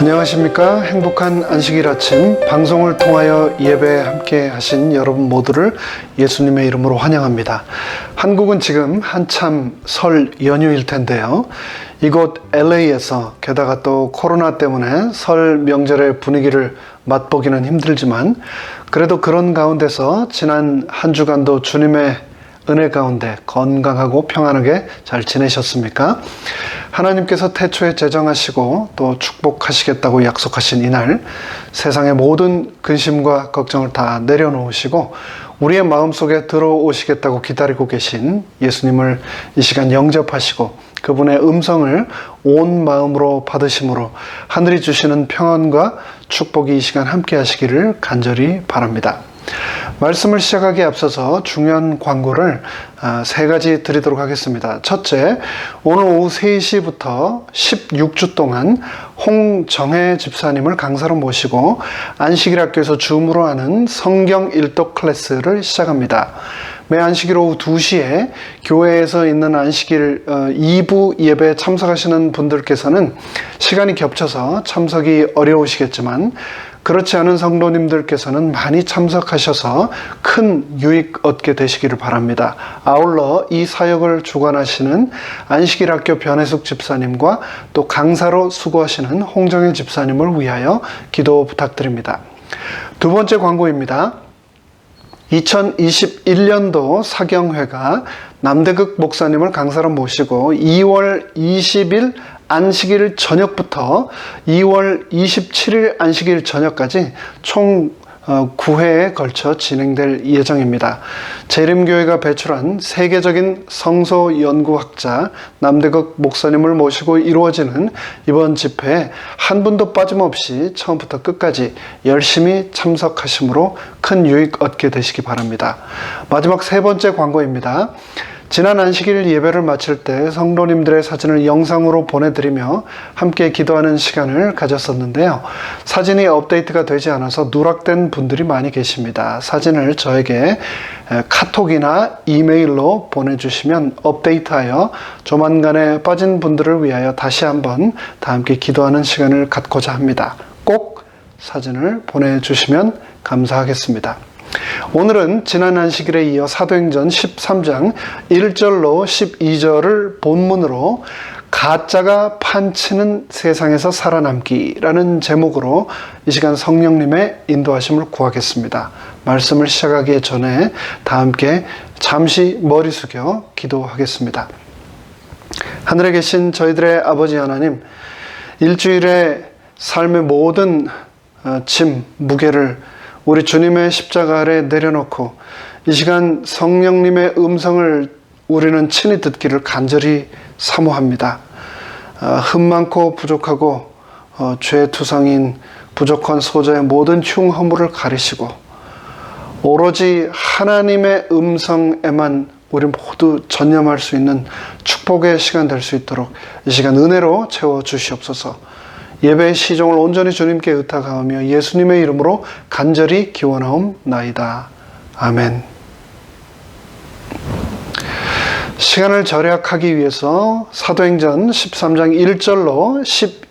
안녕하십니까. 행복한 안식일 아침 방송을 통하여 예배 함께 하신 여러분 모두를 예수님의 이름으로 환영합니다. 한국은 지금 한참 설 연휴일 텐데요. 이곳 LA에서 게다가 또 코로나 때문에 설 명절의 분위기를 맛보기는 힘들지만 그래도 그런 가운데서 지난 한 주간도 주님의 은혜 가운데 건강하고 평안하게 잘 지내셨습니까? 하나님께서 태초에 제정하시고 또 축복하시겠다고 약속하신 이날 세상의 모든 근심과 걱정을 다 내려놓으시고 우리의 마음속에 들어오시겠다고 기다리고 계신 예수님을 이 시간 영접하시고 그분의 음성을 온 마음으로 받으심으로 하늘이 주시는 평안과 축복이 이 시간 함께 하시기를 간절히 바랍니다. 말씀을 시작하기에 앞서서 중요한 광고를 세 가지 드리도록 하겠습니다. 첫째, 오늘 오후 3시부터 16주 동안 홍정혜 집사님을 강사로 모시고 안식일 학교에서 줌으로 하는 성경 일독 클래스를 시작합니다. 매 안식일 오후 2시에 교회에서 있는 안식일 2부 예배에 참석하시는 분들께서는 시간이 겹쳐서 참석이 어려우시겠지만 그렇지 않은 성도님들께서는 많이 참석하셔서 큰 유익 얻게 되시기를 바랍니다. 아울러 이 사역을 주관하시는 안식일 학교 변혜숙 집사님과 또 강사로 수고하시는 홍정혜 집사님을 위하여 기도 부탁드립니다. 두 번째 광고입니다. 2021년도 사경회가 남대극 목사님을 강사로 모시고 2월 20일 안식일 저녁부터 2월 27일 안식일 저녁까지 총 9회에 걸쳐 진행될 예정입니다. 재림교회가 배출한 세계적인 성서 연구학자 남대극 목사님을 모시고 이루어지는 이번 집회에 한 분도 빠짐없이 처음부터 끝까지 열심히 참석하심으로 큰 유익 얻게 되시기 바랍니다. 마지막 세 번째 광고입니다. 지난 안식일 예배를 마칠 때 성도님들의 사진을 영상으로 보내드리며 함께 기도하는 시간을 가졌었는데요. 사진이 업데이트가 되지 않아서 누락된 분들이 많이 계십니다. 사진을 저에게 카톡이나 이메일로 보내주시면 업데이트하여 조만간에 빠진 분들을 위하여 다시 한번 다 함께 기도하는 시간을 갖고자 합니다. 꼭 사진을 보내주시면 감사하겠습니다. 오늘은 지난 안식일에 이어 사도행전 13장 1절로 12절을 본문으로 가짜가 판치는 세상에서 살아남기라는 제목으로 이 시간 성령님의 인도하심을 구하겠습니다. 말씀을 시작하기 전에 다 함께 잠시 머리 숙여 기도하겠습니다. 하늘에 계신 저희들의 아버지 하나님, 일주일의 삶의 모든 짐, 무게를 우리 주님의 십자가 아래 내려놓고 이 시간 성령님의 음성을 우리는 친히 듣기를 간절히 사모합니다. 흠 많고 부족하고 죄투성인 부족한 소자의 모든 흉허물을 가리시고 오로지 하나님의 음성에만 우리 모두 전념할 수 있는 축복의 시간 될 수 있도록 이 시간 은혜로 채워주시옵소서. 예배의 시종을 온전히 주님께 의탁하며 예수님의 이름으로 간절히 기원하옵나이다. 아멘. 시간을 절약하기 위해서 사도행전 13장 1절로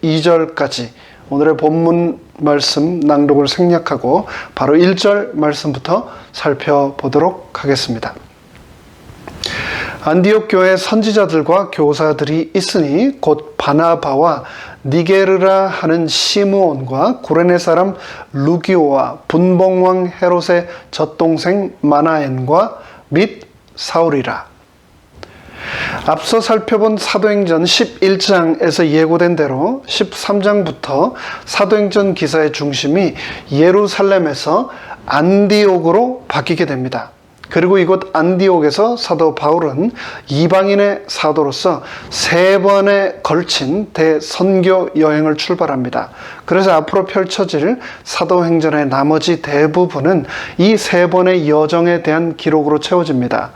12절까지 오늘의 본문 말씀 낭독을 생략하고 바로 1절 말씀부터 살펴보도록 하겠습니다. 안디옥 교회 선지자들과 교사들이 있으니 곧 바나바와 니게르라 하는 시므온과 구레네 사람 루기오와 분봉왕 헤롯의 젖동생 마나엔과 및 사울이라. 앞서 살펴본 사도행전 11장에서 예고된 대로 13장부터 사도행전 기사의 중심이 예루살렘에서 안디옥으로 바뀌게 됩니다. 그리고 이곳 안디옥에서 사도 바울은 이방인의 사도로서 3번에 걸친 대선교 여행을 출발합니다. 그래서 앞으로 펼쳐질 사도행전의 나머지 대부분은 이 3번의 여정에 대한 기록으로 채워집니다.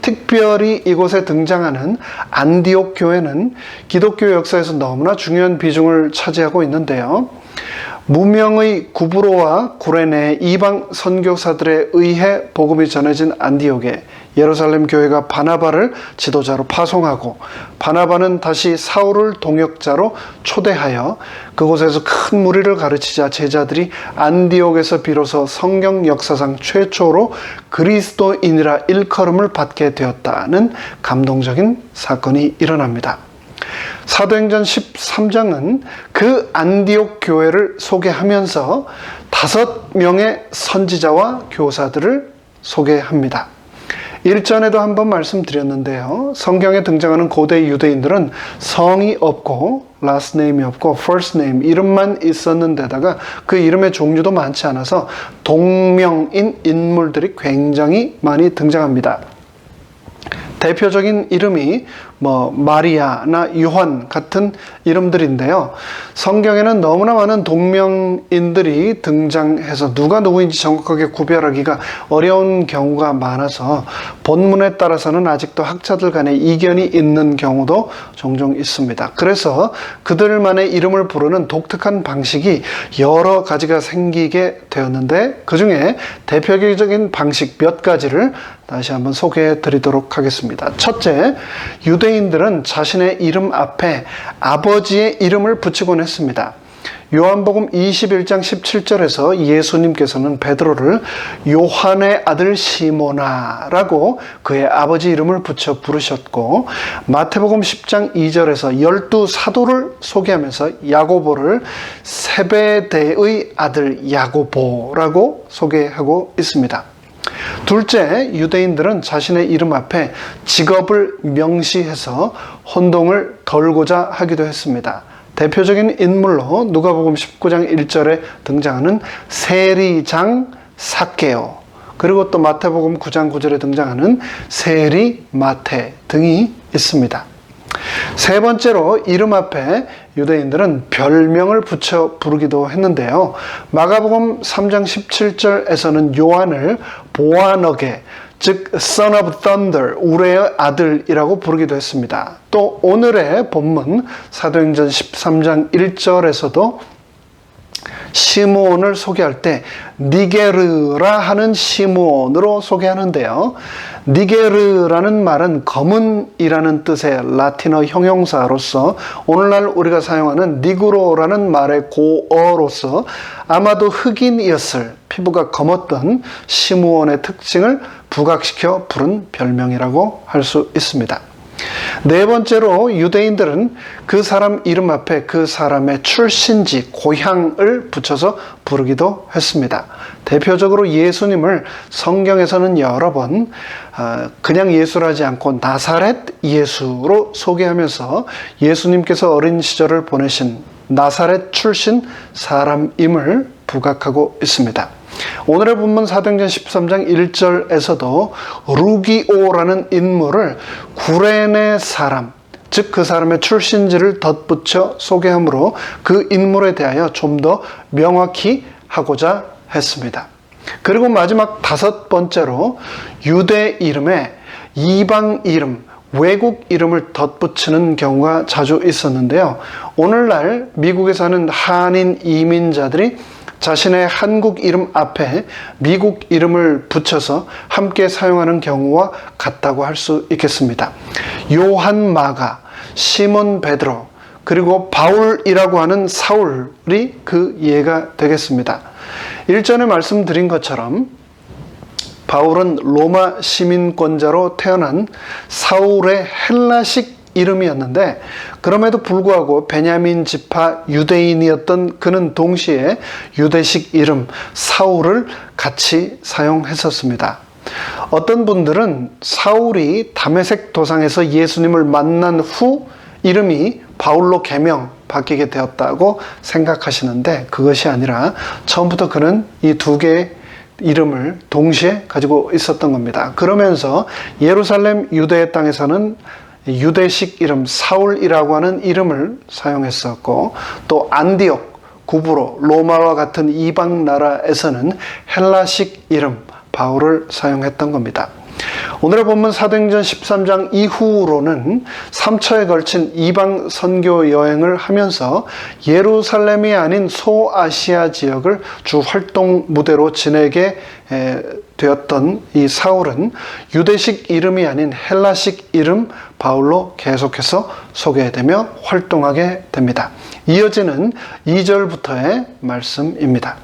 특별히 이곳에 등장하는 안디옥 교회는 기독교 역사에서 너무나 중요한 비중을 차지하고 있는데요. 무명의 구브로와 구레네 이방 선교사들에 의해 복음이 전해진 안디옥에 예루살렘 교회가 바나바를 지도자로 파송하고, 바나바는 다시 사울을 동역자로 초대하여 그곳에서 큰 무리를 가르치자 제자들이 안디옥에서 비로소 성경 역사상 최초로 그리스도인이라 일컬음을 받게 되었다는 감동적인 사건이 일어납니다. 사도행전 13장은 그 안디옥 교회를 소개하면서 5명의 선지자와 교사들을 소개합니다. 일전에도 한번 말씀드렸는데요. 성경에 등장하는 고대 유대인들은 성이 없고 last name이 없고 first name 이름만 있었는데다가 그 이름의 종류도 많지 않아서 동명인 인물들이 굉장히 많이 등장합니다. 대표적인 이름이 마리아나 요한 같은 이름들인데요. 성경에는 너무나 많은 동명인들이 등장해서 누가 누구인지 정확하게 구별하기가 어려운 경우가 많아서 본문에 따라서는 아직도 학자들 간에 이견이 있는 경우도 종종 있습니다. 그래서 그들만의 이름을 부르는 독특한 방식이 여러 가지가 생기게 되었는데, 그 중에 대표적인 방식 몇 가지를 다시 한번 소개해 드리도록 하겠습니다. 첫째, 유대인들은 자신의 이름 앞에 아버지의 이름을 붙이곤 했습니다. 요한복음 21장 17절에서 예수님께서는 베드로를 요한의 아들 시모나라고 그의 아버지 이름을 붙여 부르셨고, 마태복음 10장 2절에서 12 사도를 소개하면서 야고보를 세베대의 아들 야고보라고 소개하고 있습니다. 둘째, 유대인들은 자신의 이름 앞에 직업을 명시해서 혼동을 덜고자 하기도 했습니다. 대표적인 인물로 누가복음 19장 1절에 등장하는 세리장 삭개오, 그리고 또 마태복음 9장 9절에 등장하는 세리 마태 등이 있습니다. 세 번째로, 이름 앞에 유대인들은 별명을 붙여 부르기도 했는데요. 마가복음 3장 17절에서는 요한을 보아너게, 즉 Son of Thunder, 우레의 아들이라고 부르기도 했습니다. 또 오늘의 본문 사도행전 13장 1절에서도 시므온을 소개할 때 니게르라 하는 시므온으로 소개하는데요. 니게르라는 말은 검은이라는 뜻의 라틴어 형용사로서 오늘날 우리가 사용하는 니그로라는 말의 고어로서 아마도 흑인이었을, 피부가 검었던 시므온의 특징을 부각시켜 부른 별명이라고 할 수 있습니다. 네 번째로, 유대인들은 그 사람 이름 앞에 그 사람의 출신지, 고향을 붙여서 부르기도 했습니다. 대표적으로 예수님을 성경에서는 여러 번 그냥 예수라지 않고 나사렛 예수로 소개하면서 예수님께서 어린 시절을 보내신 나사렛 출신 사람임을 부각하고 있습니다. 오늘의 본문 사도행전 13장 1절에서도 루기오라는 인물을 구레네 사람, 즉 그 사람의 출신지를 덧붙여 소개하므로 그 인물에 대하여 좀 더 명확히 하고자 했습니다. 그리고 마지막 다섯 번째로, 유대 이름에 이방 이름, 외국 이름을 덧붙이는 경우가 자주 있었는데요. 오늘날 미국에 사는 한인 이민자들이 자신의 한국 이름 앞에 미국 이름을 붙여서 함께 사용하는 경우와 같다고 할 수 있겠습니다. 요한 마가, 시몬 베드로, 그리고 바울이라고 하는 사울이 그 예가 되겠습니다. 일전에 말씀드린 것처럼 바울은 로마 시민권자로 태어난 사울의 헬라식 이름이었는데, 그럼에도 불구하고 베냐민 지파 유대인이었던 그는 동시에 유대식 이름 사울을 같이 사용했었습니다. 어떤 분들은 사울이 다메섹 도상에서 예수님을 만난 후 이름이 바울로 개명 바뀌게 되었다고 생각하시는데, 그것이 아니라 처음부터 그는 이 두 개의 이름을 동시에 가지고 있었던 겁니다. 그러면서 예루살렘 유대의 땅에서는 유대식 이름 사울이라고 하는 이름을 사용했었고, 또 안디옥, 구브로, 로마와 같은 이방 나라에서는 헬라식 이름 바울을 사용했던 겁니다. 오늘의 본문 사도행전 13장 이후로는 3차에 걸친 이방 선교 여행을 하면서 예루살렘이 아닌 소아시아 지역을 주 활동 무대로 지내게 되었던 이 사울은 유대식 이름이 아닌 헬라식 이름 바울로 계속해서 소개되며 활동하게 됩니다. 이어지는 2절부터의 말씀입니다.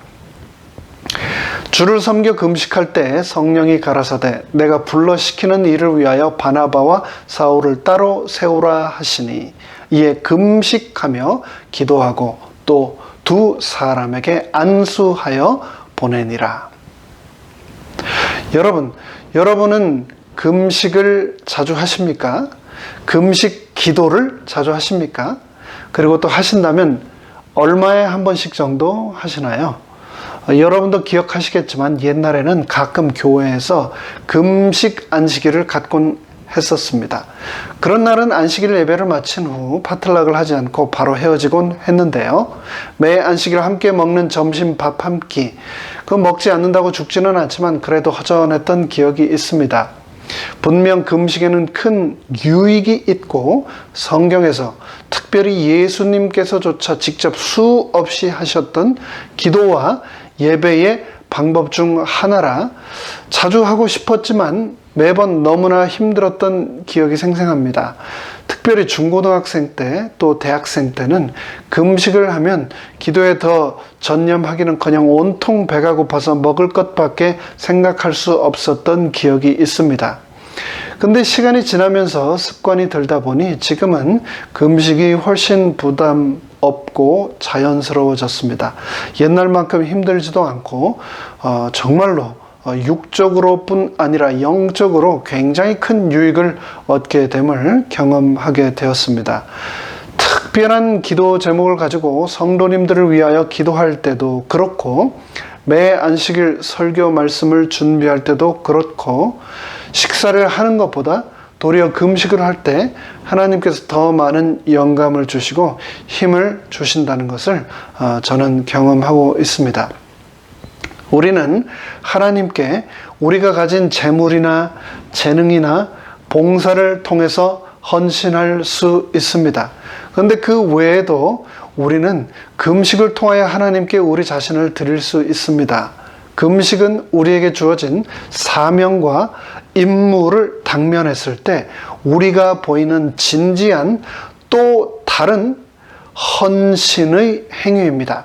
주를 섬겨 금식할 때 성령이 가라사대 내가 불러 시키는 일을 위하여 바나바와 사울을 따로 세우라 하시니 이에 금식하며 기도하고 또 두 사람에게 안수하여 보내니라. 여러분은 금식을 자주 하십니까? 금식 기도를 자주 하십니까? 그리고 또 하신다면 얼마에 한 번씩 정도 하시나요? 여러분도 기억하시겠지만 옛날에는 가끔 교회에서 금식 안식일을 갖곤 했었습니다. 그런 날은 안식일 예배를 마친 후 파틀락을 하지 않고 바로 헤어지곤 했는데요. 매 안식일 함께 먹는 점심 밥 한 끼, 그 먹지 않는다고 죽지는 않지만 그래도 허전했던 기억이 있습니다. 분명 금식에는 큰 유익이 있고 성경에서 특별히 예수님께서조차 직접 수없이 하셨던 기도와 예배의 방법 중 하나라 자주 하고 싶었지만 매번 너무나 힘들었던 기억이 생생합니다. 특별히 중고등학생 때 또 대학생 때는 금식을 하면 기도에 더 전념하기는커녕 온통 배가 고파서 먹을 것밖에 생각할 수 없었던 기억이 있습니다. 근데 시간이 지나면서 습관이 들다 보니 지금은 금식이 훨씬 부담 없고 자연스러워졌습니다. 옛날만큼 힘들지도 않고 정말로 육적으로뿐 아니라 영적으로 굉장히 큰 유익을 얻게 됨을 경험하게 되었습니다. 특별한 기도 제목을 가지고 성도님들을 위하여 기도할 때도 그렇고 매 안식일 설교 말씀을 준비할 때도 그렇고 식사를 하는 것보다 도리어 금식을 할 때 하나님께서 더 많은 영감을 주시고 힘을 주신다는 것을 저는 경험하고 있습니다. 우리는 하나님께 우리가 가진 재물이나 재능이나 봉사를 통해서 헌신할 수 있습니다. 그런데 그 외에도 우리는 금식을 통하여 하나님께 우리 자신을 드릴 수 있습니다. 금식은 우리에게 주어진 사명과 임무를 당면했을 때 우리가 보이는 진지한 또 다른 헌신의 행위입니다.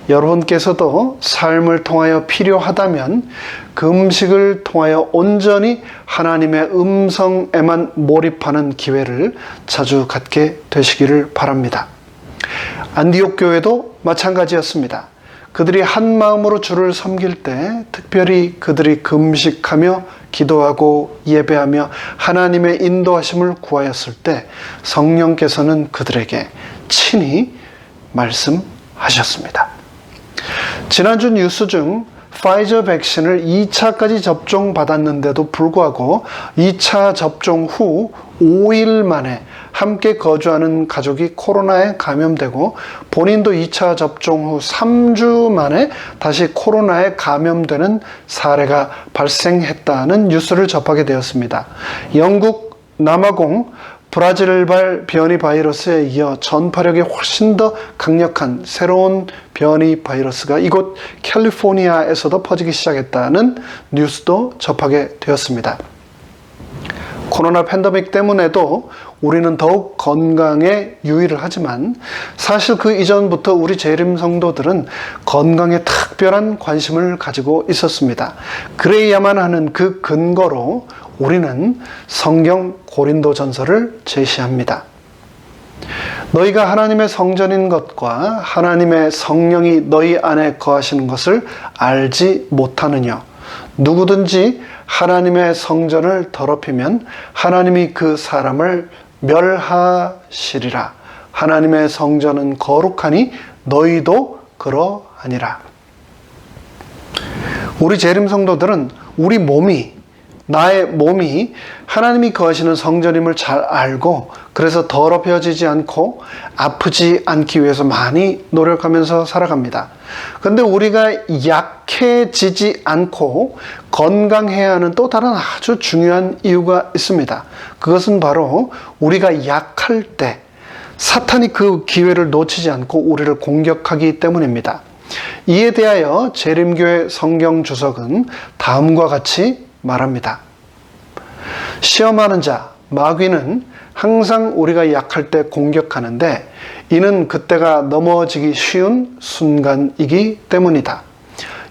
여러분께서도 삶을 통하여 필요하다면 금식을 통하여 온전히 하나님의 음성에만 몰입하는 기회를 자주 갖게 되시기를 바랍니다. 안디옥 교회도 마찬가지였습니다. 그들이 한 마음으로 주를 섬길 때 특별히 그들이 금식하며 기도하고 예배하며 하나님의 인도하심을 구하였을 때 성령께서는 그들에게 친히 말씀하셨습니다. 지난주 뉴스 중 파이저 백신을 2차까지 접종받았는데도 불구하고 2차 접종 후 5일 만에 함께 거주하는 가족이 코로나에 감염되고 본인도 2차 접종 후 3주 만에 다시 코로나에 감염되는 사례가 발생했다는 뉴스를 접하게 되었습니다. 영국 남아공 브라질발 변이 바이러스에 이어 전파력이 훨씬 더 강력한 새로운 변이 바이러스가 이곳 캘리포니아에서도 퍼지기 시작했다는 뉴스도 접하게 되었습니다. 코로나 팬데믹 때문에도 우리는 더욱 건강에 유의를 하지만 사실 그 이전부터 우리 재림 성도들은 건강에 특별한 관심을 가지고 있었습니다. 그래야만 하는 그 근거로 우리는 성경 고린도전서를 제시합니다. 너희가 하나님의 성전인 것과 하나님의 성령이 너희 안에 거하시는 것을 알지 못하느냐. 누구든지 하나님의 성전을 더럽히면 하나님이 그 사람을 멸하시리라. 하나님의 성전은 거룩하니 너희도 그러하니라. 우리 재림 성도들은 우리 몸이 나의 몸이 하나님이 거하시는 성전임을 잘 알고 그래서 더럽혀지지 않고 아프지 않기 위해서 많이 노력하면서 살아갑니다. 그런데 우리가 약해지지 않고 건강해야 하는 또 다른 아주 중요한 이유가 있습니다. 그것은 바로 우리가 약할 때 사탄이 그 기회를 놓치지 않고 우리를 공격하기 때문입니다. 이에 대하여 재림교회 성경주석은 다음과 같이 말합니다. 시험하는 자, 마귀는 항상 우리가 약할 때 공격하는데 이는 그때가 넘어지기 쉬운 순간이기 때문이다.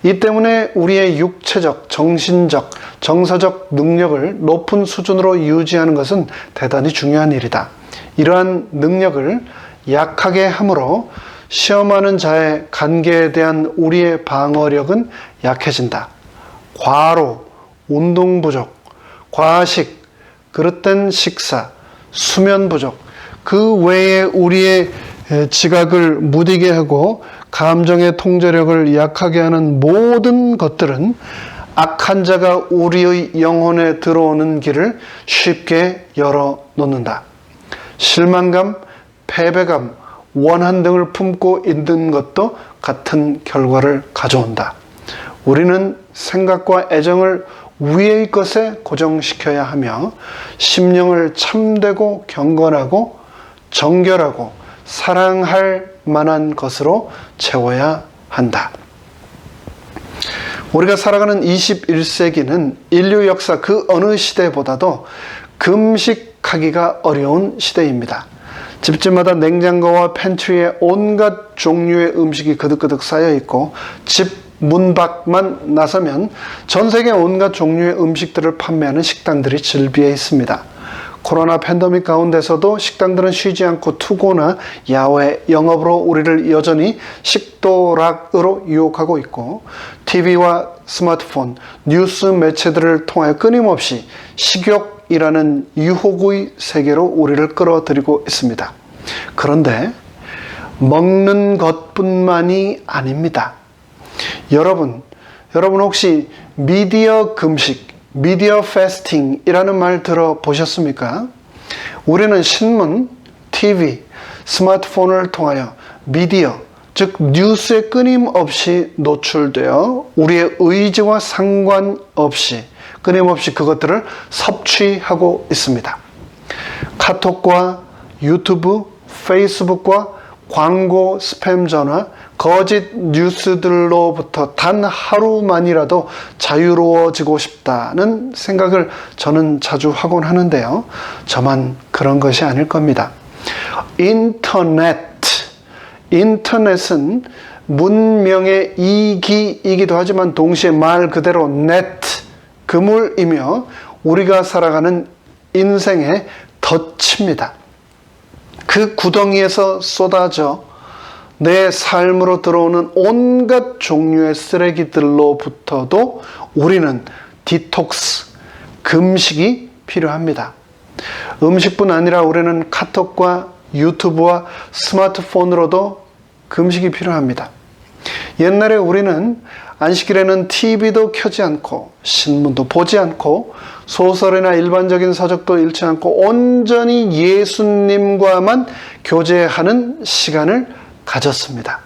이 때문에 우리의 육체적, 정신적, 정서적 능력을 높은 수준으로 유지하는 것은 대단히 중요한 일이다. 이러한 능력을 약하게 함으로 시험하는 자의 관계에 대한 우리의 방어력은 약해진다. 과로, 운동 부족, 과식, 그릇된 식사, 수면 부족, 그 외에 우리의 지각을 무디게 하고 감정의 통제력을 약하게 하는 모든 것들은 악한 자가 우리의 영혼에 들어오는 길을 쉽게 열어놓는다. 실망감, 패배감, 원한 등을 품고 있는 것도 같은 결과를 가져온다. 우리는 생각과 애정을 위의 것에 고정시켜야 하며 심령을 참되고 경건하고 정결하고 사랑할 만한 것으로 채워야 한다. 우리가 살아가는 21세기는 인류 역사 그 어느 시대보다도 금식하기가 어려운 시대입니다. 집집마다 냉장고와 팬트리에 온갖 종류의 음식이 그득그득 쌓여 있고 집 문 밖만 나서면 전 세계 온갖 종류의 음식들을 판매하는 식당들이 즐비해 있습니다. 코로나 팬데믹 가운데서도 식당들은 쉬지 않고 투고나 야외 영업으로 우리를 여전히 식도락으로 유혹하고 있고 TV와 스마트폰, 뉴스 매체들을 통해 끊임없이 식욕이라는 유혹의 세계로 우리를 끌어들이고 있습니다. 그런데 먹는 것뿐만이 아닙니다. 여러분 혹시 미디어 금식, 미디어 패스팅이라는 말 들어보셨습니까? 우리는 신문, TV, 스마트폰을 통하여 미디어, 즉 뉴스에 끊임없이 노출되어 우리의 의지와 상관없이 끊임없이 그것들을 섭취하고 있습니다. 카톡과 유튜브, 페이스북과 광고, 스팸 전화, 거짓 뉴스들로부터 단 하루만이라도 자유로워지고 싶다는 생각을 저는 자주 하곤 하는데요. 저만 그런 것이 아닐 겁니다. 인터넷은 문명의 이기이기도 하지만 동시에 말 그대로 그물이며 우리가 살아가는 인생의 덫입니다. 그 구덩이에서 쏟아져 내 삶으로 들어오는 온갖 종류의 쓰레기들로부터도 우리는 디톡스, 금식이 필요합니다. 음식뿐 아니라 우리는 카톡과 유튜브와 스마트폰으로도 금식이 필요합니다. 옛날에 우리는 안식일에는 TV도 켜지 않고 신문도 보지 않고 소설이나 일반적인 서적도 읽지 않고 온전히 예수님과만 교제하는 시간을 가졌습니다.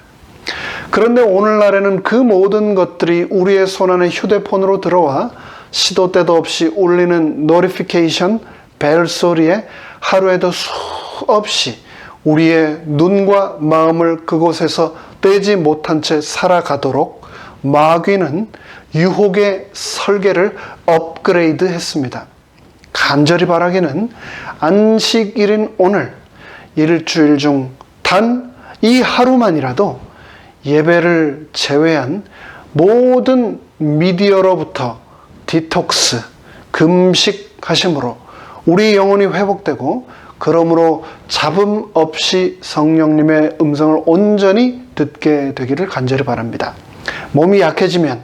그런데 오늘날에는 그 모든 것들이 우리의 손안에 휴대폰으로 들어와 시도 때도 없이 울리는 노티피케이션 벨 소리에 하루에도 수없이 우리의 눈과 마음을 그곳에서 떼지 못한 채 살아가도록 마귀는 유혹의 설계를 업그레이드 했습니다. 간절히 바라기는 안식일인 오늘 일주일 중 단 이 하루만이라도 예배를 제외한 모든 미디어로부터 디톡스, 금식하심으로 우리 영혼이 회복되고 그러므로 잡음 없이 성령님의 음성을 온전히 듣게 되기를 간절히 바랍니다. 몸이 약해지면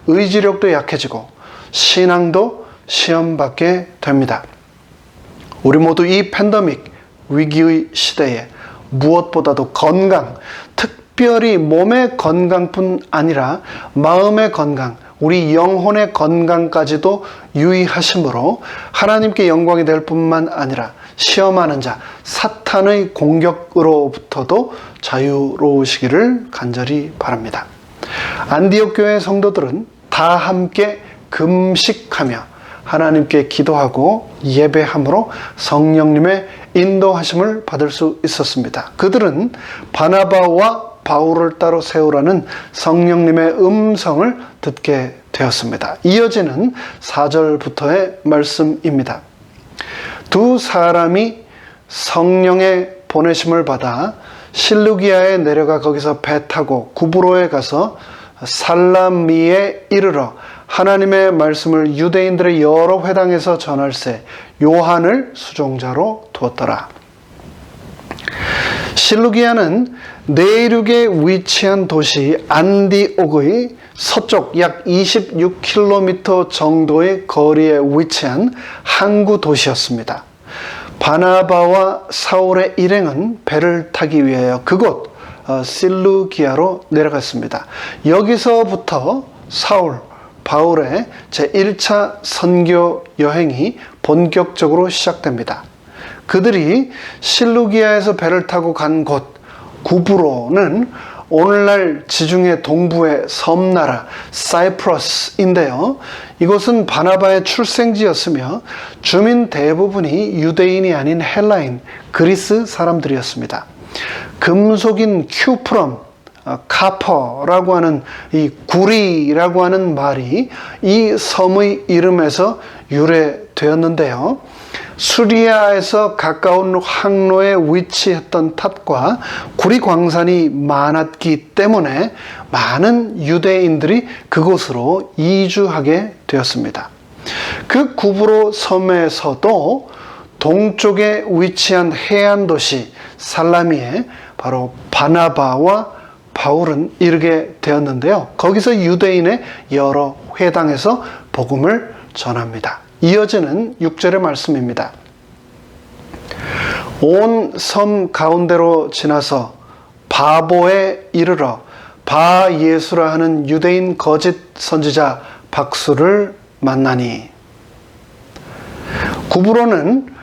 의지력도 약해지고 신앙도 시험받게 됩니다. 우리 모두 이 팬데믹 위기의 시대에 무엇보다도 건강, 특별히 몸의 건강뿐 아니라 마음의 건강, 우리 영혼의 건강까지도 유의하심으로 하나님께 영광이 될 뿐만 아니라 시험하는 자 사탄의 공격으로부터도 자유로우시기를 간절히 바랍니다. 안디옥 교회 성도들은 다 함께 금식하며 하나님께 기도하고 예배함으로 성령님의 인도하심을 받을 수 있었습니다. 그들은 바나바와 바울을 따로 세우라는 성령님의 음성을 듣게 되었습니다. 이어지는 4절부터의 말씀입니다. 두 사람이 성령의 보내심을 받아 실루기아에 내려가 거기서 배 타고 구브로에 가서 살라미에 이르러 하나님의 말씀을 유대인들의 여러 회당에서 전할세 요한을 수종자로 두었더라. 실루기아는 내륙에 위치한 도시 안디옥의 서쪽 약 26km 정도의 거리에 위치한 항구 도시였습니다. 바나바와 사울의 일행은 배를 타기 위하여 그곳 실루기아로 내려갔습니다. 여기서부터 바울의 제1차 선교 여행이 본격적으로 시작됩니다. 그들이 실루기아에서 배를 타고 간 곳 구브로는 오늘날 지중해 동부의 섬나라 사이프러스인데요. 이곳은 바나바의 출생지였으며 주민 대부분이 유대인이 아닌 헬라인, 그리스 사람들이었습니다. 금속인 큐프럼, 카퍼라고 하는 이 구리라고 하는 말이 이 섬의 이름에서 유래되었는데요. 수리아에서 가까운 항로에 위치했던 탓과 구리 광산이 많았기 때문에 많은 유대인들이 그곳으로 이주하게 되었습니다. 그 구브로 섬에서도 동쪽에 위치한 해안 도시 살라미에 바로 바나바와 바울은 이르게 되었는데요. 거기서 유대인의 여러 회당에서 복음을 전합니다. 이어지는 6절의 말씀입니다. 온 섬 가운데로 지나서 바보에 이르러 바 예수라 하는 유대인 거짓 선지자 박수를 만나니. 구브로는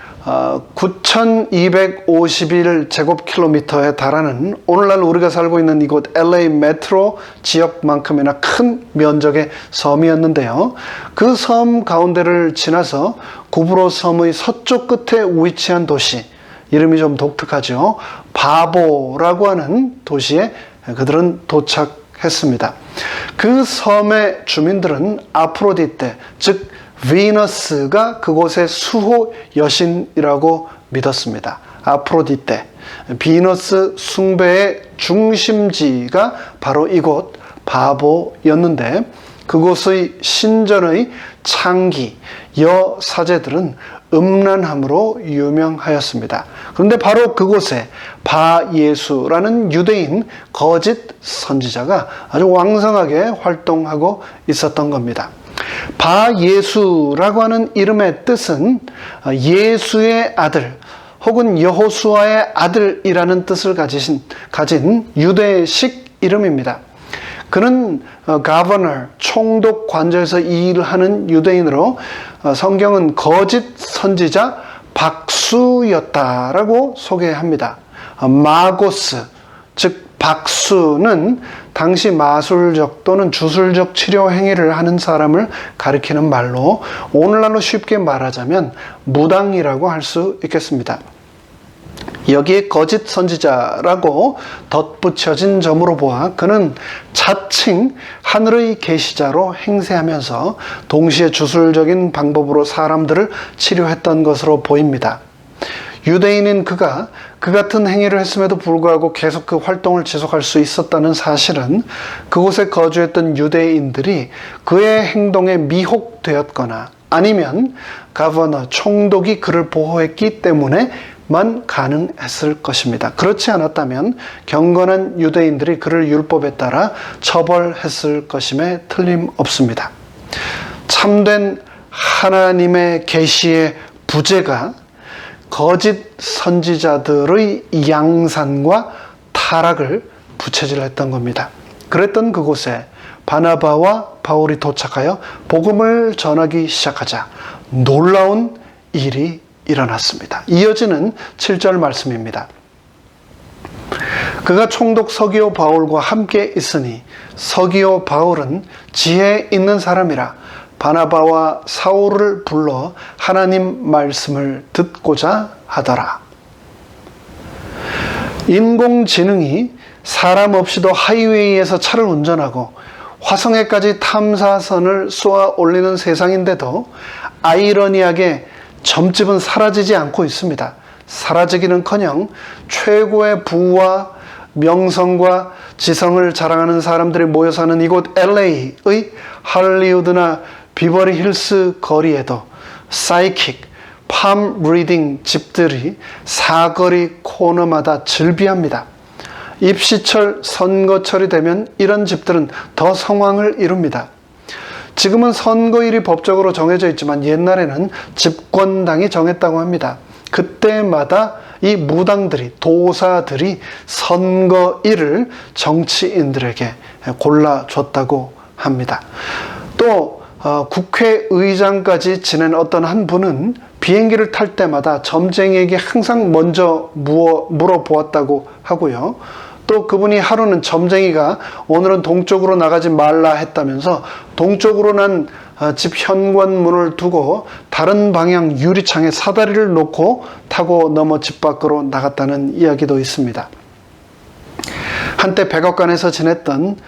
9,251제곱킬로미터에 달하는 오늘날 우리가 살고 있는 이곳 LA 메트로 지역만큼이나 큰 면적의 섬이었는데요. 그 섬 가운데를 지나서 구브로 섬의 서쪽 끝에 위치한 도시, 이름이 좀 독특하죠. 바보라고 하는 도시에 그들은 도착했습니다. 그 섬의 주민들은 아프로디테, 즉 비너스가 그곳의 수호 여신이라고 믿었습니다. 아프로디테, 비너스 숭배의 중심지가 바로 이곳 바보였는데 그곳의 신전의 창기, 여사제들은 음란함으로 유명하였습니다. 그런데 바로 그곳에 바예수라는 유대인 거짓 선지자가 아주 왕성하게 활동하고 있었던 겁니다. 바예수라고 하는 이름의 뜻은 예수의 아들 혹은 여호수아의 아들이라는 뜻을 가진 유대식 이름입니다. 그는 governor, 총독 관저에서 일하는 유대인으로 성경은 거짓 선지자 박수였다라고 소개합니다. 마고스, 즉 박수는 당시 마술적 또는 주술적 치료 행위를 하는 사람을 가리키는 말로 오늘날로 쉽게 말하자면 무당이라고 할 수 있겠습니다. 여기에 거짓 선지자라고 덧붙여진 점으로 보아 그는 자칭 하늘의 계시자로 행세하면서 동시에 주술적인 방법으로 사람들을 치료했던 것으로 보입니다. 유대인인 그가 그 같은 행위를 했음에도 불구하고 계속 그 활동을 지속할 수 있었다는 사실은 그곳에 거주했던 유대인들이 그의 행동에 미혹되었거나 아니면 가버너, 총독이 그를 보호했기 때문에만 가능했을 것입니다. 그렇지 않았다면 경건한 유대인들이 그를 율법에 따라 처벌했을 것임에 틀림없습니다. 참된 하나님의 계시의 부재가 거짓 선지자들의 양산과 타락을 부채질했던 겁니다. 그랬던 그곳에 바나바와 바울이 도착하여 복음을 전하기 시작하자 놀라운 일이 일어났습니다. 이어지는 7절 말씀입니다. 그가 총독 서기오 바울과 함께 있으니 서기오 바울은 지혜 있는 사람이라 바나바와 사울을 불러 하나님 말씀을 듣고자 하더라. 인공지능이 사람 없이도 하이웨이에서 차를 운전하고 화성에까지 탐사선을 쏘아 올리는 세상인데도 아이러니하게 점집은 사라지지 않고 있습니다. 사라지기는커녕 최고의 부와 명성과 지성을 자랑하는 사람들이 모여 사는 이곳 LA의 할리우드나 비버리 힐스 거리에도 사이킥, 팜 리딩 집들이 사거리 코너마다 즐비합니다. 입시철, 선거철이 되면 이런 집들은 더 성황을 이룹니다. 지금은 선거일이 법적으로 정해져 있지만 옛날에는 집권당이 정했다고 합니다. 그때마다 이 무당들이, 도사들이 선거일을 정치인들에게 골라줬다고 합니다. 또 국회의장까지 지낸 어떤 한 분은 비행기를 탈 때마다 점쟁이에게 항상 먼저 물어보았다고 하고요. 또 그분이 하루는 점쟁이가 오늘은 동쪽으로 나가지 말라 했다면서 동쪽으로 난 집 현관문을 두고 다른 방향 유리창에 사다리를 놓고 타고 넘어 집 밖으로 나갔다는 이야기도 있습니다. 한때 백악관에서 지냈던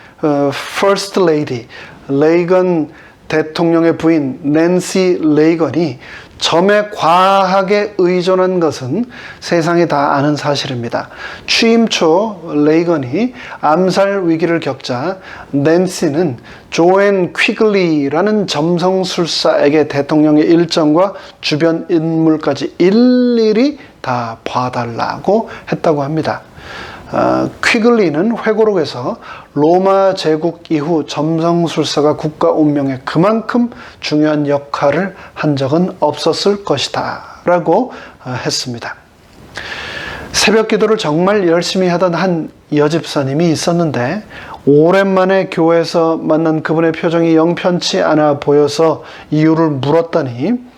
First Lady, 레이건 대통령의 부인 낸시 레이건이 점에 과하게 의존한 것은 세상이 다 아는 사실입니다. 취임 초 레이건이 암살 위기를 겪자 낸시는 조앤 퀴글리라는 점성술사에게 대통령의 일정과 주변 인물까지 일일이 다 봐달라고 했다고 합니다. 퀴글리는 회고록에서 로마 제국 이후 점성술사가 국가 운명에 그만큼 중요한 역할을 한 적은 없었을 것이다 라고 했습니다. 새벽 기도를 정말 열심히 하던 한 여집사님이 있었는데 오랜만에 교회에서 만난 그분의 표정이 영편치 않아 보여서 이유를 물었더니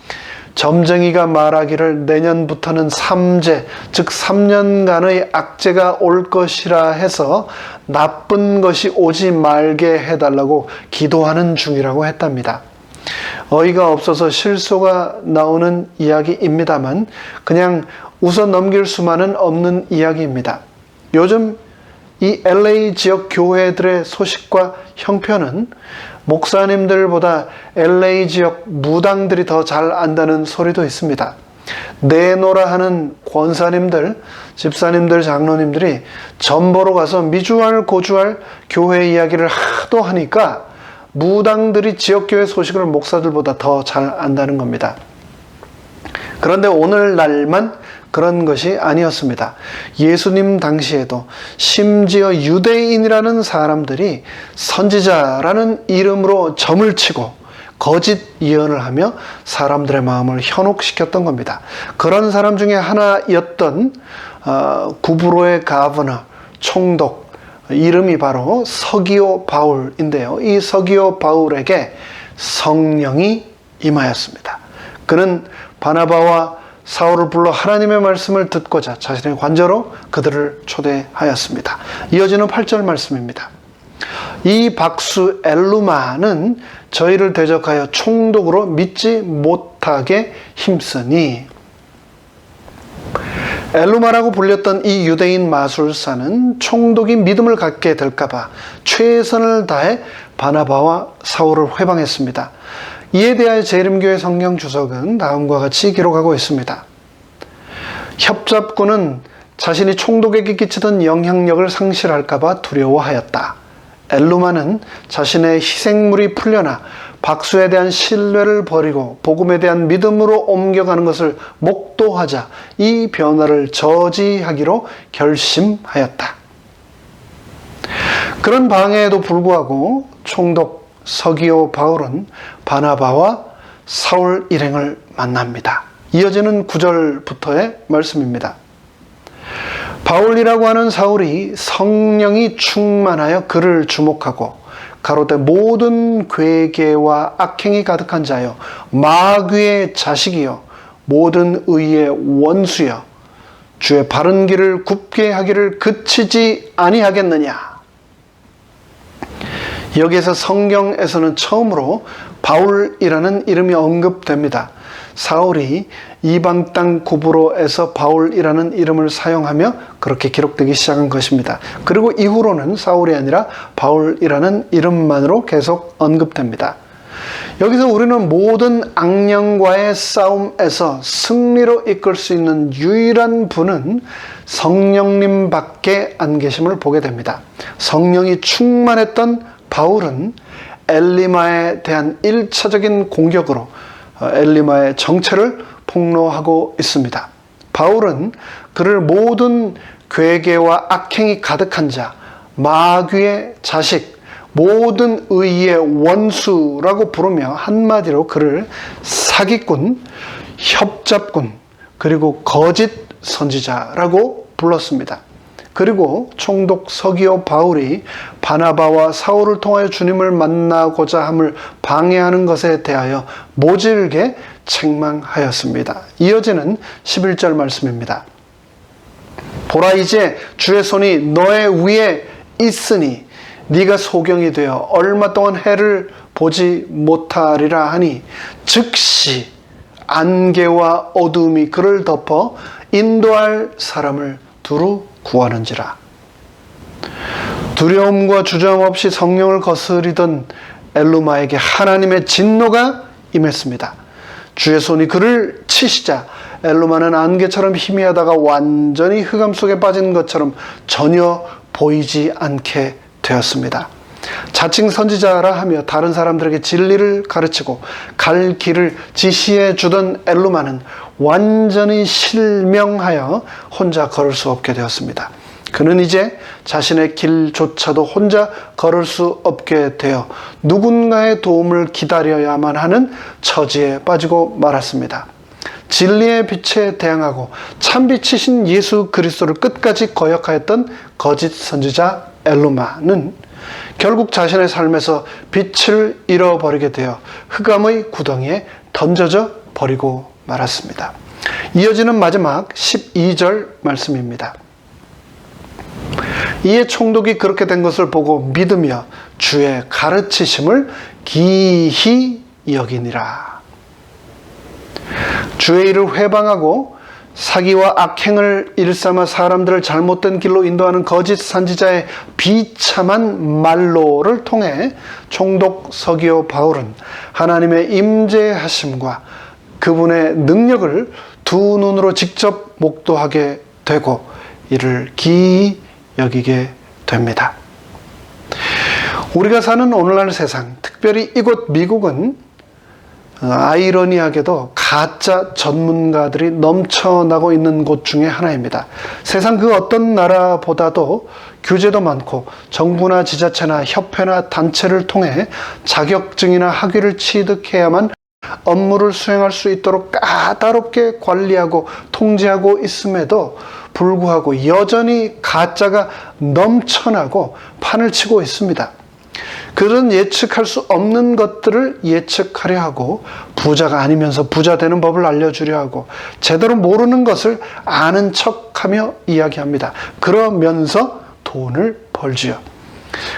점쟁이가 말하기를 내년부터는 삼재, 즉 3년간의 악재가 올 것이라 해서 나쁜 것이 오지 말게 해달라고 기도하는 중이라고 했답니다. 어이가 없어서 실소가 나오는 이야기입니다만 그냥 웃어 넘길 수만은 없는 이야기입니다. 요즘 이 LA 지역 교회들의 소식과 형편은 목사님들보다 LA 지역 무당들이 더 잘 안다는 소리도 있습니다. 내노라 하는 권사님들, 집사님들, 장로님들이 전보로 가서 미주알 고주알 교회 이야기를 하도 하니까 무당들이 지역교회 소식을 목사들보다 더 잘 안다는 겁니다. 그런데 오늘날만 그런 것이 아니었습니다. 예수님 당시에도 심지어 유대인이라는 사람들이 선지자라는 이름으로 점을 치고 거짓 예언을 하며 사람들의 마음을 현혹시켰던 겁니다. 그런 사람 중에 하나였던 구브로의 가버너, 총독, 이름이 바로 서기오 바울인데요. 이 서기오 바울에게 성령이 임하였습니다. 그는 바나바와 사울을 불러 하나님의 말씀을 듣고자 자신의 관저로 그들을 초대하였습니다. 이어지는 8절 말씀입니다. 이 박수 엘루마는 저희를 대적하여 총독으로 믿지 못하게 힘쓰니. 엘루마라고 불렸던 이 유대인 마술사는 총독이 믿음을 갖게 될까봐 최선을 다해 바나바와 사울을 회방했습니다. 이에 대하여 재림교회 성경 주석은 다음과 같이 기록하고 있습니다. 협잡군은 자신이 총독에게 끼치던 영향력을 상실할까봐 두려워하였다. 엘루마는 자신의 희생물이 풀려나 박수에 대한 신뢰를 버리고 복음에 대한 믿음으로 옮겨가는 것을 목도하자 이 변화를 저지하기로 결심하였다. 그런 방해에도 불구하고 총독 서기오 바울은 바나바와 사울 일행을 만납니다. 이어지는 9절부터의 말씀입니다. 바울이라고 하는 사울이 성령이 충만하여 그를 주목하고 가로되 모든 괴계와 악행이 가득한 자여 마귀의 자식이여 모든 의의 원수여 주의 바른 길을 굽게 하기를 그치지 아니하겠느냐. 여기에서 성경에서는 처음으로 바울이라는 이름이 언급됩니다. 사울이 이방 땅 고브로에서 바울이라는 이름을 사용하며 그렇게 기록되기 시작한 것입니다. 그리고 이후로는 사울이 아니라 바울이라는 이름만으로 계속 언급됩니다. 여기서 우리는 모든 악령과의 싸움에서 승리로 이끌 수 있는 유일한 분은 성령님밖에 안 계심을 보게 됩니다. 성령이 충만했던 바울은 엘리마에 대한 1차적인 공격으로 엘리마의 정체를 폭로하고 있습니다. 바울은 그를 모든 괴계와 악행이 가득한 자, 마귀의 자식, 모든 의의 원수라고 부르며 한마디로 그를 사기꾼, 협잡꾼, 그리고 거짓 선지자라고 불렀습니다. 그리고 총독 서기오 바울이 바나바와 사울을 통하여 주님을 만나고자 함을 방해하는 것에 대하여 모질게 책망하였습니다. 이어지는 11절 말씀입니다. 보라 이제 주의 손이 너의 위에 있으니 네가 소경이 되어 얼마 동안 해를 보지 못하리라 하니 즉시 안개와 어두움이 그를 덮어 인도할 사람을 두루 구하는지라. 두려움과 주저함 없이 성령을 거스리던 엘루마에게 하나님의 진노가 임했습니다. 주의 손이 그를 치시자 엘루마는 안개처럼 희미하다가 완전히 흑암 속에 빠진 것처럼 전혀 보이지 않게 되었습니다. 자칭 선지자라 하며 다른 사람들에게 진리를 가르치고 갈 길을 지시해 주던 엘루마는 완전히 실명하여 혼자 걸을 수 없게 되었습니다. 그는 이제 자신의 길조차도 혼자 걸을 수 없게 되어 누군가의 도움을 기다려야만 하는 처지에 빠지고 말았습니다. 진리의 빛에 대항하고 참빛이신 예수 그리스도를 끝까지 거역하였던 거짓 선지자 엘루마는 결국 자신의 삶에서 빛을 잃어버리게 되어 흑암의 구덩이에 던져져 버리고 말았습니다. 이어지는 마지막 12절 말씀입니다. 이에 총독이 그렇게 된 것을 보고 믿으며 주의 가르치심을 기히 여기니라. 주의 일을 회방하고 사기와 악행을 일삼아 사람들을 잘못된 길로 인도하는 거짓 선지자의 비참한 말로를 통해 총독 서기오 바울은 하나님의 임재하심과 그분의 능력을 두 눈으로 직접 목도하게 되고 이를 기이 여기게 됩니다. 우리가 사는 오늘날 세상, 특별히 이곳 미국은 아이러니하게도 가짜 전문가들이 넘쳐나고 있는 곳 중에 하나입니다. 세상 그 어떤 나라보다도 규제도 많고 정부나 지자체나 협회나 단체를 통해 자격증이나 학위를 취득해야만 업무를 수행할 수 있도록 까다롭게 관리하고 통제하고 있음에도 불구하고 여전히 가짜가 넘쳐나고 판을 치고 있습니다. 그런 예측할 수 없는 것들을 예측하려 하고 부자가 아니면서 부자 되는 법을 알려주려 하고 제대로 모르는 것을 아는 척하며 이야기합니다. 그러면서 돈을 벌지요.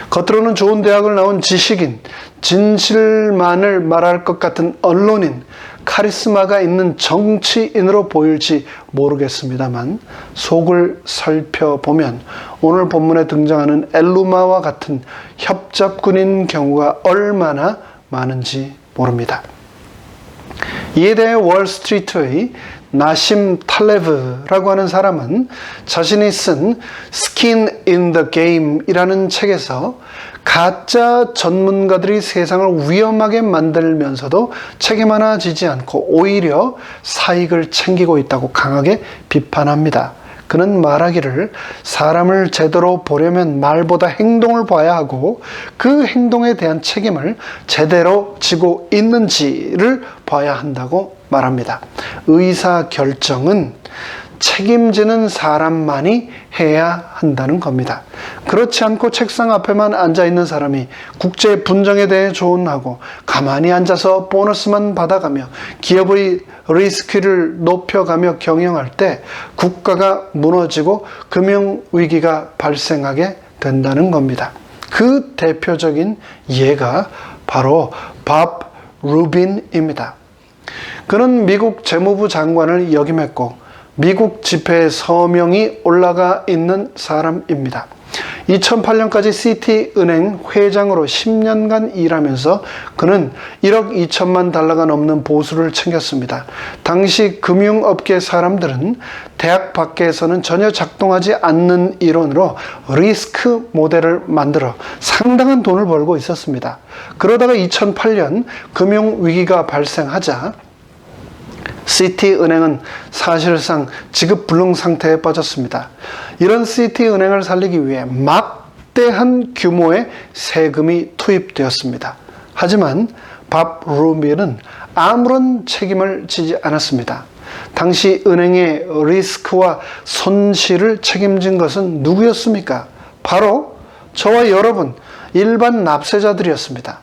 겉으로는 좋은 대학을 나온 지식인, 진실만을 말할 것 같은 언론인, 카리스마가 있는 정치인으로 보일지 모르겠습니다만 속을 살펴보면 오늘 본문에 등장하는 엘루마와 같은 협잡꾼인 경우가 얼마나 많은지 모릅니다. 이에 대해 월스트리트의 나심 탈레브라고 하는 사람은 자신이 쓴 Skin in the Game 이라는 책에서 가짜 전문가들이 세상을 위험하게 만들면서도 책임 하나 지지 않고 오히려 사익을 챙기고 있다고 강하게 비판합니다. 그는 말하기를 사람을 제대로 보려면 말보다 행동을 봐야 하고 그 행동에 대한 책임을 제대로 지고 있는지를 봐야 한다고 말합니다. 의사 결정은 책임지는 사람만이 해야 한다는 겁니다. 그렇지 않고 책상 앞에만 앉아있는 사람이 국제 분쟁에 대해 조언하고 가만히 앉아서 보너스만 받아가며 기업의 리스크를 높여가며 경영할 때 국가가 무너지고 금융위기가 발생하게 된다는 겁니다. 그 대표적인 예가 바로 밥 루빈입니다. 그는 미국 재무부 장관을 역임했고 미국 지폐에 서명이 올라가 있는 사람입니다. 2008년까지 시티은행 회장으로 10년간 일하면서 그는 1억 2천만 달러가 넘는 보수를 챙겼습니다. 당시 금융업계 사람들은 대학 밖에서는 전혀 작동하지 않는 이론으로 리스크 모델을 만들어 상당한 돈을 벌고 있었습니다. 그러다가 2008년 금융위기가 발생하자 시티은행은 사실상 지급불능 상태에 빠졌습니다. 이런 시티은행을 살리기 위해 막대한 규모의 세금이 투입되었습니다. 하지만 밥 루빈은 아무런 책임을 지지 않았습니다. 당시 은행의 리스크와 손실을 책임진 것은 누구였습니까? 바로 저와 여러분, 일반 납세자들이었습니다.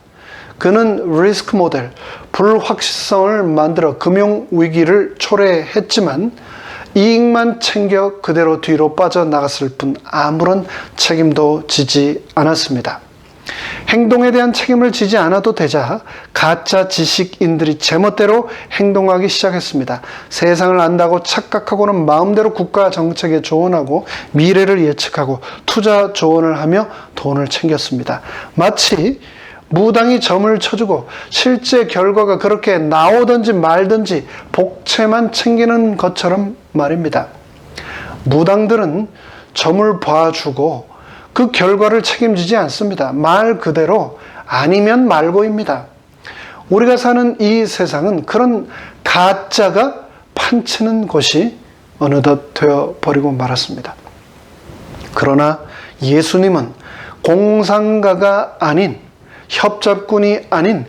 그는 리스크 모델, 불확실성을 만들어 금융위기를 초래했지만 이익만 챙겨 그대로 뒤로 빠져나갔을 뿐 아무런 책임도 지지 않았습니다. 행동에 대한 책임을 지지 않아도 되자 가짜 지식인들이 제멋대로 행동하기 시작했습니다. 세상을 안다고 착각하고는 마음대로 국가 정책에 조언하고 미래를 예측하고 투자 조언을 하며 돈을 챙겼습니다. 마치 무당이 점을 쳐주고 실제 결과가 그렇게 나오든지 말든지 복채만 챙기는 것처럼 말입니다. 무당들은 점을 봐주고 그 결과를 책임지지 않습니다. 말 그대로 아니면 말고입니다. 우리가 사는 이 세상은 그런 가짜가 판치는 곳이 어느덧 되어버리고 말았습니다. 그러나 예수님은 공상가가 아닌 협잡꾼이 아닌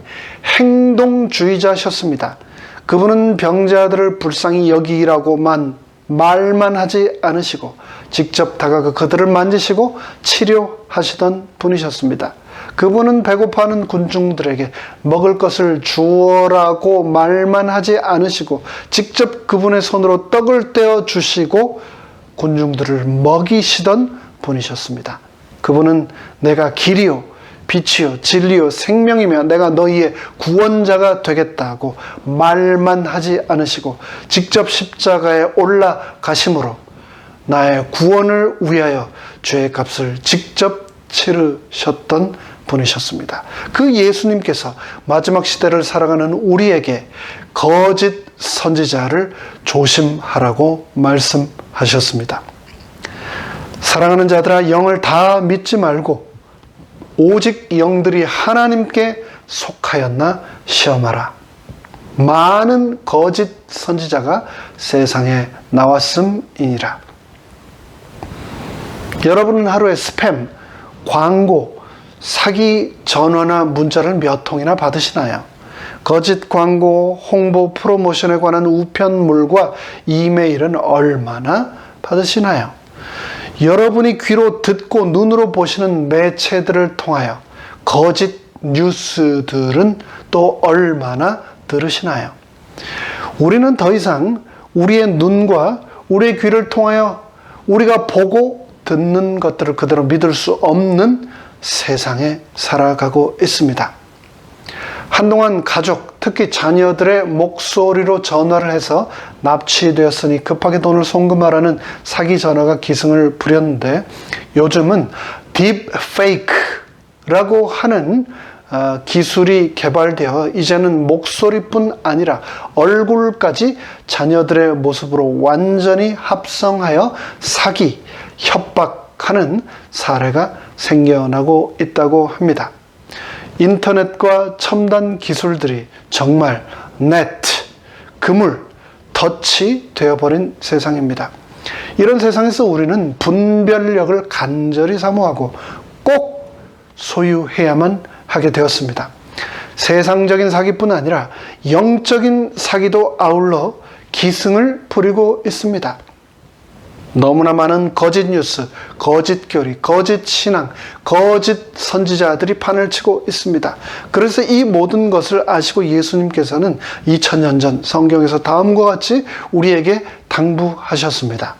행동주의자셨습니다. 그분은 병자들을 불쌍히 여기라고만 말만 하지 않으시고 직접 다가가 그들을 만지시고 치료하시던 분이셨습니다. 그분은 배고파하는 군중들에게 먹을 것을 주어라고 말만 하지 않으시고 직접 그분의 손으로 떡을 떼어 주시고 군중들을 먹이시던 분이셨습니다. 그분은 내가 길이요 빛이요 진리요 생명이며 내가 너희의 구원자가 되겠다고 말만 하지 않으시고 직접 십자가에 올라가심으로 나의 구원을 위하여 죄의 값을 직접 치르셨던 분이셨습니다. 그 예수님께서 마지막 시대를 살아가는 우리에게 거짓 선지자를 조심하라고 말씀하셨습니다. 사랑하는 자들아, 영을 다 믿지 말고 오직 영들이 하나님께 속하였나 시험하라. 많은 거짓 선지자가 세상에 나왔음이니라. 여러분은 하루에 스팸, 광고, 사기 전화나 문자를 몇 통이나 받으시나요? 거짓 광고, 홍보, 프로모션에 관한 우편물과 이메일은 얼마나 받으시나요? 여러분이 귀로 듣고 눈으로 보시는 매체들을 통하여 거짓 뉴스들은 또 얼마나 들으시나요? 우리는 더 이상 우리의 눈과 우리의 귀를 통하여 우리가 보고 듣는 것들을 그대로 믿을 수 없는 세상에 살아가고 있습니다. 한동안 가족, 특히 자녀들의 목소리로 전화를 해서 납치되었으니 급하게 돈을 송금하라는 사기 전화가 기승을 부렸는데 요즘은 딥페이크라고 하는 기술이 개발되어 이제는 목소리뿐 아니라 얼굴까지 자녀들의 모습으로 완전히 합성하여 사기, 협박하는 사례가 생겨나고 있다고 합니다. 인터넷과 첨단 기술들이 정말 네트, 그물, 덫이 되어버린 세상입니다. 이런 세상에서 우리는 분별력을 간절히 사모하고 꼭 소유해야만 하게 되었습니다. 세상적인 사기뿐 아니라 영적인 사기도 아울러 기승을 부리고 있습니다. 너무나 많은 거짓 뉴스, 거짓 교리, 거짓 신앙, 거짓 선지자들이 판을 치고 있습니다. 그래서 이 모든 것을 아시고 예수님께서는 2000년 전 성경에서 다음과 같이 우리에게 당부하셨습니다.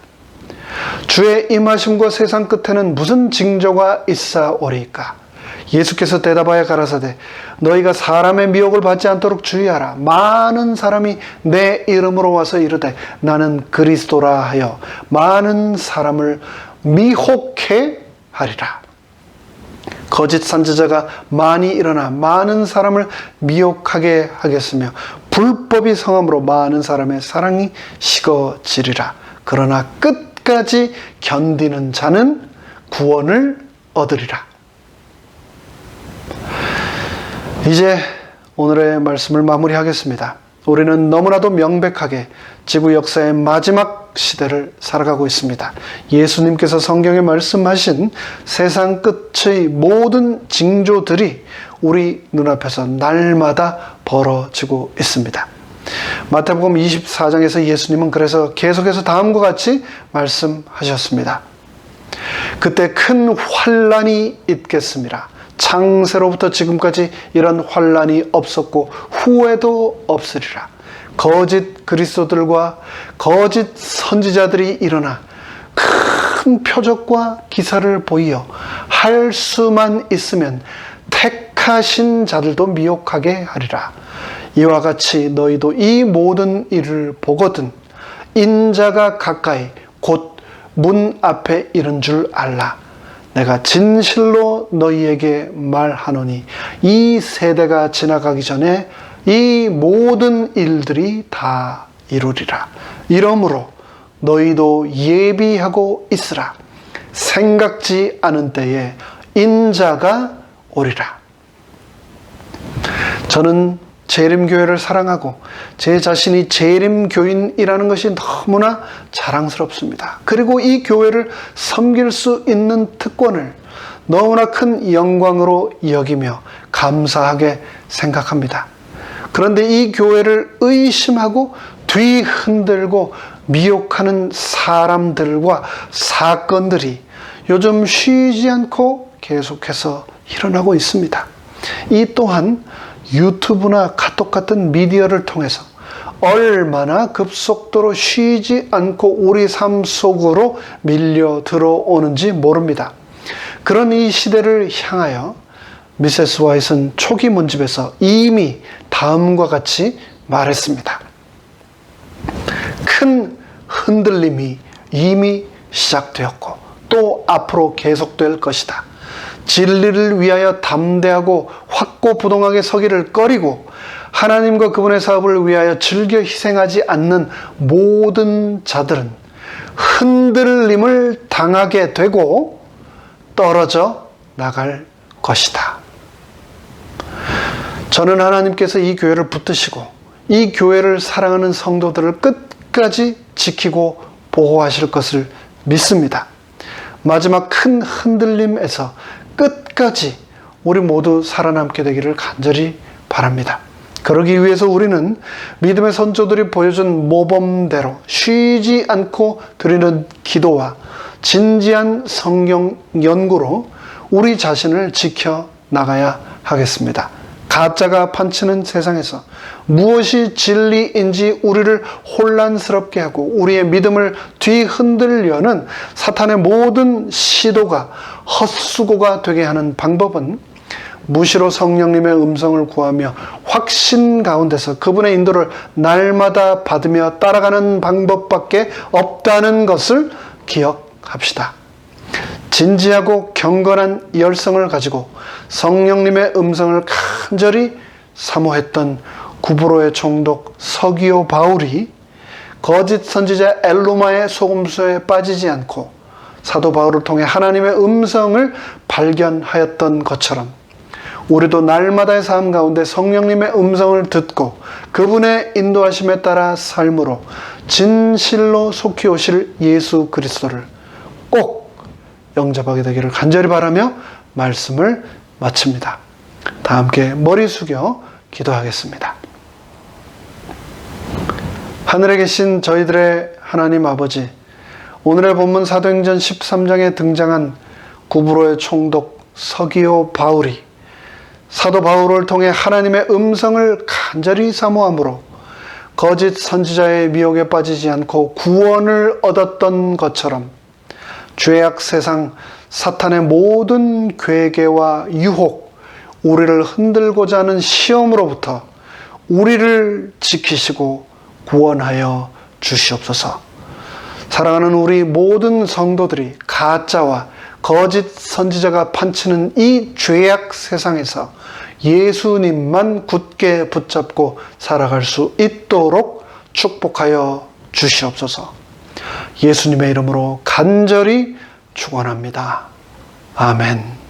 주의 임하심과 세상 끝에는 무슨 징조가 있사오리까? 예수께서 대답하여 가라사대 너희가 사람의 미혹을 받지 않도록 주의하라. 많은 사람이 내 이름으로 와서 이르되 나는 그리스도라 하여 많은 사람을 미혹해 하리라. 거짓 선지자가 많이 일어나 많은 사람을 미혹하게 하겠으며 불법이 성함으로 많은 사람의 사랑이 식어지리라. 그러나 끝까지 견디는 자는 구원을 얻으리라. 이제 오늘의 말씀을 마무리하겠습니다. 우리는 너무나도 명백하게 지구 역사의 마지막 시대를 살아가고 있습니다. 예수님께서 성경에 말씀하신 세상 끝의 모든 징조들이 우리 눈앞에서 날마다 벌어지고 있습니다. 마태복음 24장에서 예수님은 그래서 계속해서 다음과 같이 말씀하셨습니다. 그때 큰 환난이 있겠습니다. 창세로부터 지금까지 이런 환난이 없었고 후에도 없으리라. 거짓 그리스도들과 거짓 선지자들이 일어나 큰 표적과 기사를 보이어 할 수만 있으면 택하신 자들도 미혹하게 하리라. 이와 같이 너희도 이 모든 일을 보거든 인자가 가까이 곧 문 앞에 이른 줄 알라. 내가 진실로 너희에게 말하노니 이 세대가 지나가기 전에 이 모든 일들이 다 이루리라. 이러므로 너희도 예비하고 있으라. 생각지 않은 때에 인자가 오리라. 저는 재림교회를 사랑하고 제 자신이 재림교인이라는 것이 너무나 자랑스럽습니다. 그리고 이 교회를 섬길 수 있는 특권을 너무나 큰 영광으로 여기며 감사하게 생각합니다. 그런데 이 교회를 의심하고 뒤흔들고 미혹하는 사람들과 사건들이 요즘 쉬지 않고 계속해서 일어나고 있습니다. 이 또한 유튜브나 카톡 같은 미디어를 통해서 얼마나 급속도로 쉬지 않고 우리 삶 속으로 밀려 들어오는지 모릅니다. 그런 이 시대를 향하여 미세스 와이트는 초기 문집에서 이미 다음과 같이 말했습니다. 큰 흔들림이 이미 시작되었고 또 앞으로 계속될 것이다. 진리를 위하여 담대하고 확고부동하게 서기를 꺼리고 하나님과 그분의 사업을 위하여 즐겨 희생하지 않는 모든 자들은 흔들림을 당하게 되고 떨어져 나갈 것이다. 저는 하나님께서 이 교회를 붙드시고 이 교회를 사랑하는 성도들을 끝까지 지키고 보호하실 것을 믿습니다. 마지막 큰 흔들림에서 끝까지 우리 모두 살아남게 되기를 간절히 바랍니다. 그러기 위해서 우리는 믿음의 선조들이 보여준 모범대로 쉬지 않고 드리는 기도와 진지한 성경 연구로 우리 자신을 지켜 나가야 하겠습니다. 가짜가 판치는 세상에서 무엇이 진리인지 우리를 혼란스럽게 하고 우리의 믿음을 뒤흔들려는 사탄의 모든 시도가 헛수고가 되게 하는 방법은 무시로 성령님의 음성을 구하며 확신 가운데서 그분의 인도를 날마다 받으며 따라가는 방법밖에 없다는 것을 기억합시다. 진지하고 경건한 열성을 가지고 성령님의 음성을 간절히 사모했던 구브로의 총독 서기오 바울이 거짓 선지자 엘로마의 속임수에 빠지지 않고 사도 바울을 통해 하나님의 음성을 발견하였던 것처럼 우리도 날마다의 삶 가운데 성령님의 음성을 듣고 그분의 인도하심에 따라 삶으로 진실로 속히 오실 예수 그리스도를 꼭 영접하게 되기를 간절히 바라며 말씀을 마칩니다. 다 함께 머리 숙여 기도하겠습니다. 하늘에 계신 저희들의 하나님 아버지, 오늘의 본문 사도행전 13장에 등장한 구브로의 총독 서기오 바울이 사도 바울을 통해 하나님의 음성을 간절히 사모함으로 거짓 선지자의 미혹에 빠지지 않고 구원을 얻었던 것처럼 죄악 세상 사탄의 모든 괴계와 유혹, 우리를 흔들고자 하는 시험으로부터 우리를 지키시고 구원하여 주시옵소서. 사랑하는 우리 모든 성도들이 가짜와 거짓 선지자가 판치는 이 죄악 세상에서 예수님만 굳게 붙잡고 살아갈 수 있도록 축복하여 주시옵소서. 예수님의 이름으로 간절히 축원합니다. 아멘.